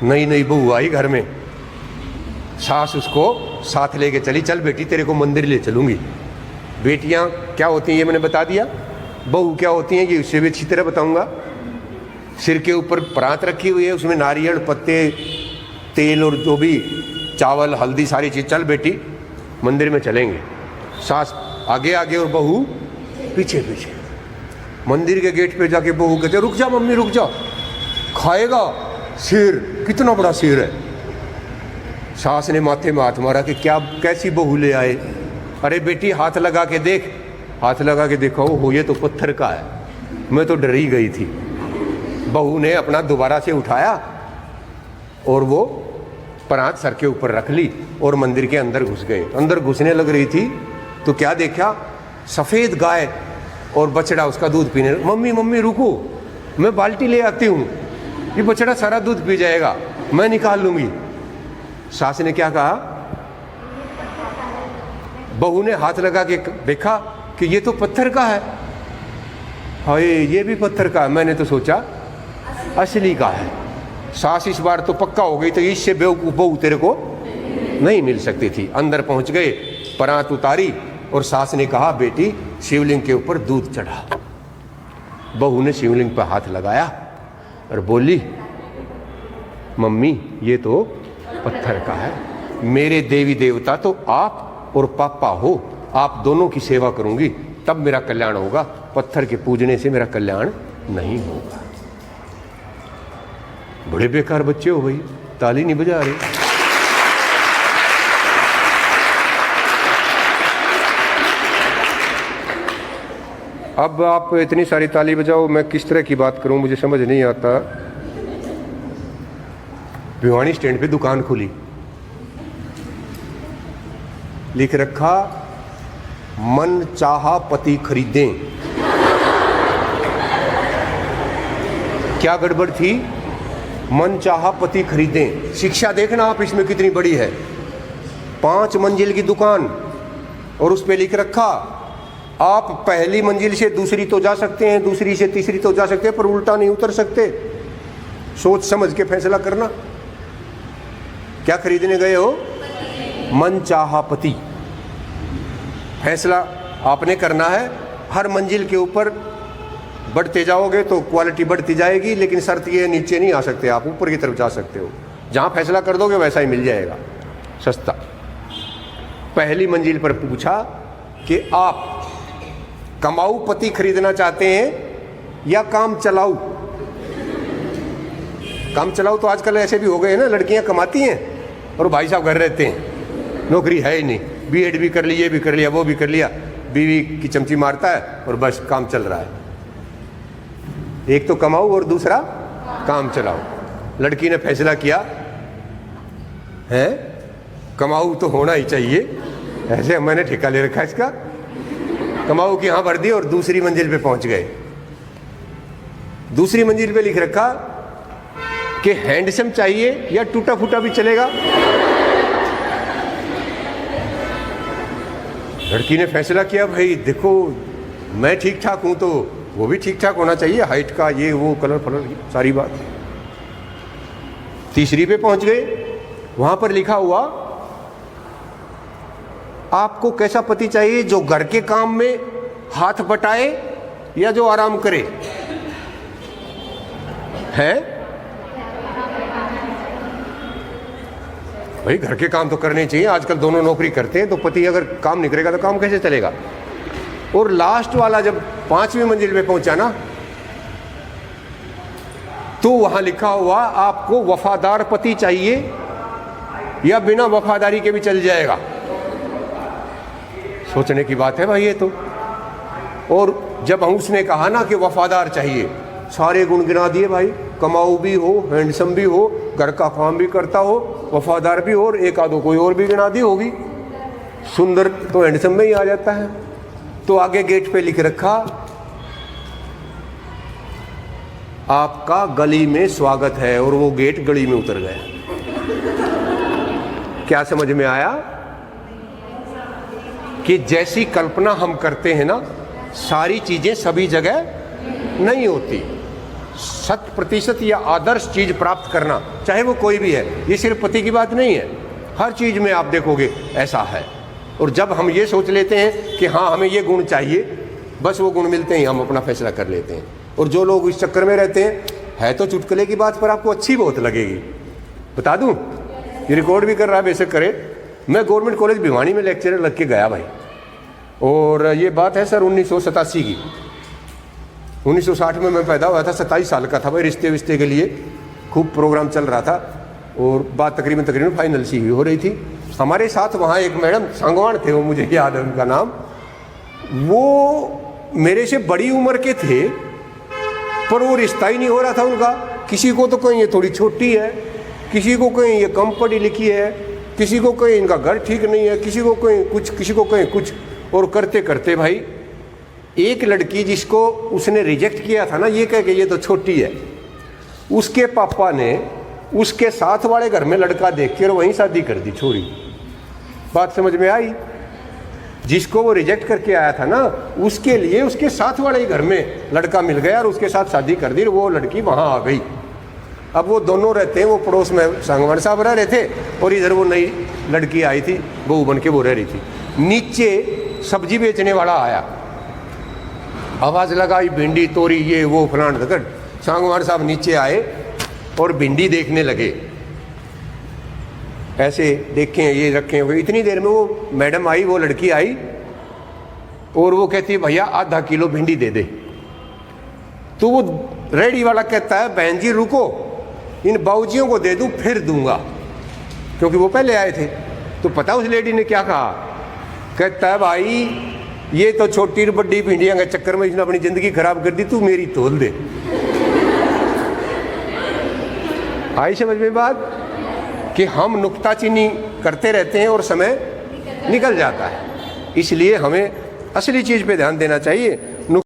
नई नई बहू आई घर में, सास उसको साथ लेके चली, चल बेटी तेरे को मंदिर ले चलूँगी। बेटियाँ क्या होती हैं ये मैंने बता दिया, बहू क्या होती हैं ये उससे भी अच्छी तरह बताऊँगा। सिर के ऊपर परात रखी हुई है, उसमें नारियल पत्ते तेल और जो भी चावल हल्दी सारी चीज़, चल बेटी मंदिर में चलेंगे। सास आगे आगे और बहू पीछे पीछे। मंदिर के गेट पे जाके बहू कहते रुक जा मम्मी रुक जा, खाएगा शेर, कितना बड़ा शेर है। सास ने माथे में हाथ मारा कि क्या कैसी बहू ले आए। अरे बेटी हाथ लगा के देख, हाथ लगा के देखो हो ये तो पत्थर का है, मैं तो डर ही गई थी। बहू ने अपना दोबारा से उठाया और वो परात सर के ऊपर रख ली और मंदिर के अंदर घुस गए। अंदर घुसने लग रही थी तो क्या देखा, सफ़ेद गाय और बछड़ा उसका दूध पीने। मम्मी मम्मी रुको, मैं बाल्टी ले आती हूँ, ये बछड़ा सारा दूध पी जाएगा, मैं निकाल लूँगी। सास ने क्या कहा, बहू ने हाथ लगा के देखा कि ये तो पत्थर का है। हाय ये भी पत्थर का है, मैंने तो सोचा असली का है। सास इस बार तो पक्का हो गई, तो इससे बेवकूफ़ बहू तेरे को नहीं मिल सकती थी। अंदर पहुंच गए, परात उतारी और सास ने कहा बेटी शिवलिंग के ऊपर दूध चढ़ा। बहू ने शिवलिंग पर हाथ लगाया और बोली मम्मी ये तो पत्थर का है, मेरे देवी देवता तो आप और पापा हो, आप दोनों की सेवा करूंगी तब मेरा कल्याण होगा, पत्थर के पूजने से मेरा कल्याण नहीं होगा। बड़े बेकार बच्चे हो भाई, ताली नहीं बजा रहे। अब आप इतनी सारी ताली बजाओ, मैं किस तरह की बात करूं मुझे समझ नहीं आता। भिवानी स्टैंड पे दुकान खुली, लिख रखा मन चाहा पति खरीदें। क्या गड़बड़ थी, मन चाहा पति खरीदें। शिक्षा देखना आप इसमें कितनी बड़ी है। 5 मंजिल की दुकान और उस पर लिख रखा आप पहली मंजिल से दूसरी तो जा सकते हैं, दूसरी से तीसरी तो जा सकते हैं, पर उल्टा नहीं उतर सकते। सोच समझ के फैसला करना। क्या खरीदने गए हो, मन चाहा पति। फैसला आपने करना है। हर मंजिल के ऊपर बढ़ते जाओगे तो क्वालिटी बढ़ती जाएगी, लेकिन शर्त ये नीचे नहीं आ सकते, आप ऊपर की तरफ जा सकते हो। जहाँ फैसला कर दोगे वैसा ही मिल जाएगा, सस्ता। पहली मंजिल पर पूछा कि आप कमाऊ पति खरीदना चाहते हैं या काम चलाऊ। काम चलाऊ तो आजकल ऐसे भी हो गए हैं ना, लड़कियां कमाती हैं और भाई साहब घर रहते हैं, नौकरी है ही नहीं, बीएड भी कर ली, ये भी कर लिया, वो भी कर लिया, बीवी की चमची मारता है और बस काम चल रहा है। एक तो कमाऊ और दूसरा काम चलाओ। लड़की ने फैसला किया है कमाऊ तो होना ही चाहिए, ऐसे मैंने ठेका ले रखा है इसका। कमाऊ की हाँ भर दी और दूसरी मंजिल पे पहुंच गए। दूसरी मंजिल पे लिख रखा कि हैंडसम चाहिए या टूटा फूटा भी चलेगा। लड़की ने फैसला किया भाई देखो मैं ठीक ठाक हूं तो वो भी ठीक ठाक होना चाहिए, हाइट का ये वो कलर फलर सारी बात। तीसरी पे पहुंच गए, वहां पर लिखा हुआ आपको कैसा पति चाहिए, जो घर के काम में हाथ बटाए या जो आराम करे। है भाई घर के काम तो करने चाहिए, आजकल दोनों नौकरी करते हैं, तो पति अगर काम नहीं करेगा तो काम कैसे चलेगा। और लास्ट वाला जब 5वीं मंजिल पे पहुंचा ना, तो वहां लिखा हुआ आपको वफादार पति चाहिए या बिना वफादारी के भी चल जाएगा। सोचने की बात है भाई ये तो। और जब उसने कहा ना कि वफादार चाहिए, सारे गुण गिना दिए भाई, कमाऊ भी हो, हैंडसम भी हो, घर का काम भी करता हो, वफादार भी हो, और एक आधो कोई और भी गिना दी होगी। सुंदर तो हैंडसम में ही आ जाता है। तो आगे गेट पे लिख रखा आपका गली में स्वागत है, और वो गेट गली में उतर गया। क्या समझ में आया कि जैसी कल्पना हम करते हैं ना, सारी चीजें सभी जगह नहीं होती। 100% या आदर्श चीज़ प्राप्त करना, चाहे वो कोई भी है, ये सिर्फ पति की बात नहीं है, हर चीज़ में आप देखोगे ऐसा है। और जब हम ये सोच लेते हैं कि हाँ हमें ये गुण चाहिए, बस वो गुण मिलते ही हम अपना फैसला कर लेते हैं। और जो लोग इस चक्कर में रहते हैं, है तो चुटकुले की बात पर आपको अच्छी बहुत लगेगी, बता दूं, ये रिकॉर्ड भी कर रहा है, बेशक करे। मैं गवर्नमेंट कॉलेज भिवानी में लेक्चरर लग के गया भाई, और ये बात है सर 1987 की। 1960 में मैं पैदा हुआ था, 27 साल का था भाई। रिश्ते विश्ते के लिए खूब प्रोग्राम चल रहा था और बात तकरीबन फाइनल सी हो रही थी। हमारे साथ वहाँ एक मैडम सांगवान थे, वो मुझे याद है उनका नाम। वो मेरे से बड़ी उम्र के थे, पर वो रिश्ता ही नहीं हो रहा था उनका। किसी को तो कहीं ये थोड़ी छोटी है, किसी को कहीं ये कम पढ़ी लिखी है, किसी को कहीं इनका घर ठीक नहीं है, किसी को कहीं कुछ, किसी को कहीं कुछ। और करते करते भाई एक लड़की जिसको उसने रिजेक्ट किया था ना, ये कह के ये तो छोटी है, उसके पापा ने उसके साथ वाले घर में लड़का देख के और वहीं शादी कर दी, छोरी। बात समझ में आई? जिसको वो रिजेक्ट करके आया था ना, उसके लिए उसके साथ वाले घर में लड़का मिल गया और उसके साथ शादी कर दी, और वो लड़की वहाँ आ गई। अब वो दोनों रहते हैं, वो पड़ोस में सांगवान साहब रह रहे थे, और इधर वो नई लड़की आई थी, बहू बन के वो रह रही थी। नीचे सब्जी बेचने वाला आया, आवाज़ लगाई, भिंडी तोरी ये वो फलान धकड़। सांगवान साहब नीचे आए और भिंडी देखने लगे, ऐसे देखें ये रखें हुए। इतनी देर में वो मैडम आई, वो लड़की आई, और वो कहती है भैया आधा किलो भिंडी दे दे। तो वो रेडी वाला कहता है बहन जी रुको, इन बाबूजियों को दे दूं फिर दूंगा, क्योंकि वो पहले आए थे। तो पता उस लेडी ने क्या कहा? कहता है भाई ये तो छोटी बड़ी भिंडियां के चक्कर में इसने अपनी ज़िंदगी खराब कर दी, तू मेरी तोल दे। आई समझ में बात? कि हम नुक्ताचीनी करते रहते हैं और समय निकल जाता है। इसलिए हमें असली चीज़ पे ध्यान देना चाहिए।